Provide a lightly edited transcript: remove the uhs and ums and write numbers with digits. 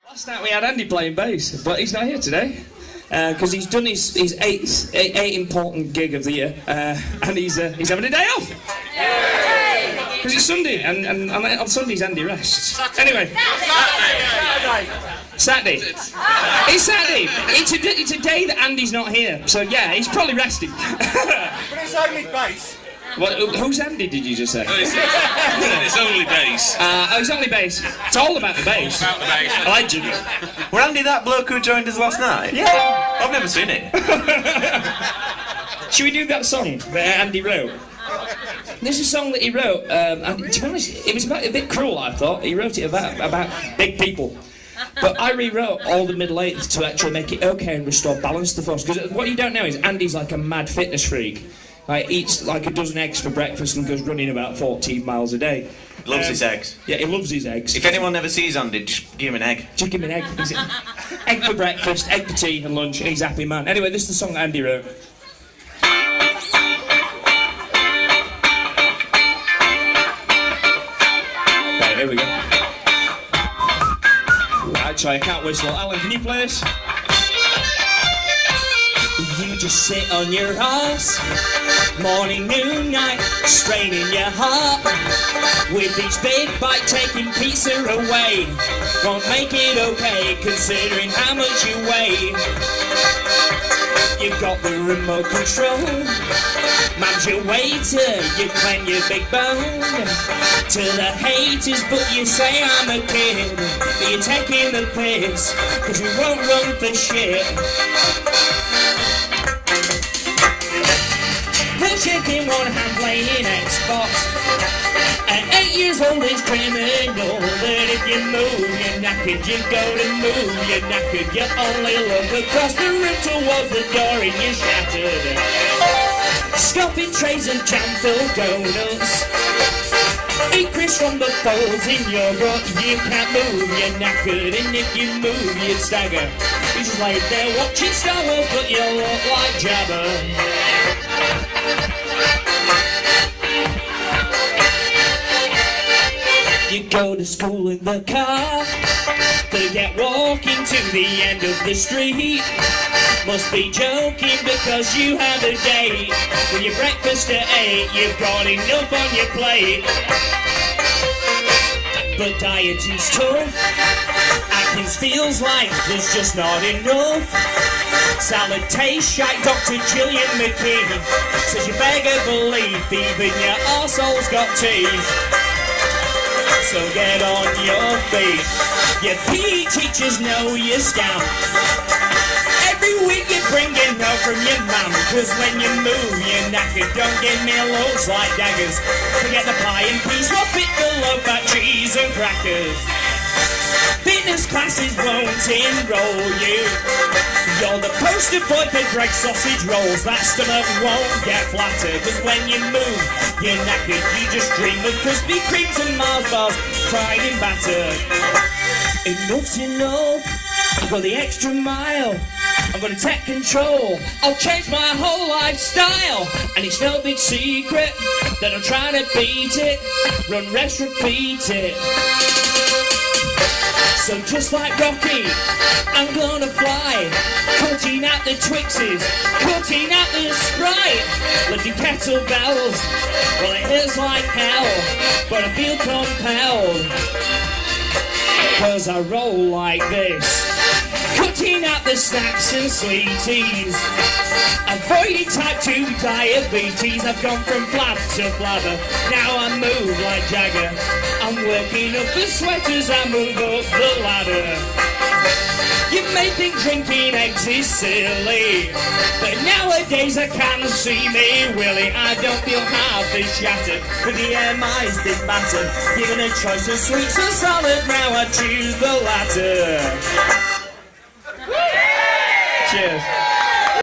Last night we had Andy playing bass, but he's not here today because he's done his eight important gig of the year, and he's having a day off because it's Sunday, and on Sundays Andy rests. Anyway, Saturday. It's Saturday. It's a day that Andy's not here, so yeah, he's probably resting. But it's only bass. What, who's Andy, did you just say? No, it's only bass. It's only bass. It's all about the bass. About the bass. Allegedly. Were Andy that bloke who joined us last night? Yeah. I've never seen it. Should we do that song that Andy wrote? This is a song that he wrote, and to be honest, it was a bit cruel, I thought. He wrote it about big people. But I rewrote all the middle eighths to actually make it okay and restore balance to the force. Because what you don't know is Andy's like a mad fitness freak. Like, eats like a dozen eggs for breakfast and goes running about 14 miles a day. Loves his eggs. Yeah, he loves his eggs. If anyone ever sees Andy, just give him an egg. Just give him an egg. Egg for breakfast, egg for tea and lunch, and he's a happy man. Anyway, this is the song that Andy wrote. Right, here we go. Actually, I can't whistle. Alan, can you play this? You just sit on your arse, morning, noon, night, straining your heart. With each big bite taking pizza away, won't make it okay considering how much you weigh. You've got the remote control, man's your waiter, you claim your big bone. To the haters, but you say I'm a kid, but you're taking the piss, cause you won't run for shit. Chicken one hand playing Xbox. At 8 years old is criminal. That if you move, you're knackered. You go to move, you're knackered. You only look across the room towards the door and you're shattered. Scoffing trays and jam-filled donuts. Eat crisps from the folds in your gut. You can't move, you're knackered. And if you move, you'd stagger. You just lay there watching Star Wars, but you look like Jabba. You go to school in the car, forget walking to the end of the street. Must be joking because you have a date. With your breakfast at 8, you've got enough on your plate. But dieting's tough, Atkins feels like there's just not enough. Salad tastes shite, Dr. Gillian McKee says you better believe even your arsehole's got teeth. So get on your feet. Your PE teachers know you scam. Every week you're bringing help from your mum, cause when you move you're knackered. Don't give me looks like daggers. Forget the pie and peas, swap it for low fat cheese and crackers. Fitness classes won't enroll you. You're the poster boy for Greg sausage rolls. That stomach won't get flatter, cause when you move, you're knackered. You just dream of Krispy Kremes and Mars bars fried in batter. Enough's enough. I've got the extra mile. I'm gonna take control. I'll change my whole lifestyle. And it's no big secret that I'm trying to beat it. Run, rest, repeat it. So just like Rocky, I'm gonna fly, cutting out the Twixes, cutting out the Sprite, lifting kettlebells. Well, it hurts like hell, but I feel compelled, cause I roll like this, cutting out the snacks and sweeties, avoiding type 2 diabetes. I've gone from flab to flabber, now I move like Jagger. I'm working up the sweat as I move up the ladder. You may think drinking eggs is silly, but nowadays I can see me willy. I don't feel half as shattered, but the MI's did matter. Given a choice of sweets or salad, now I choose the latter. Cheers.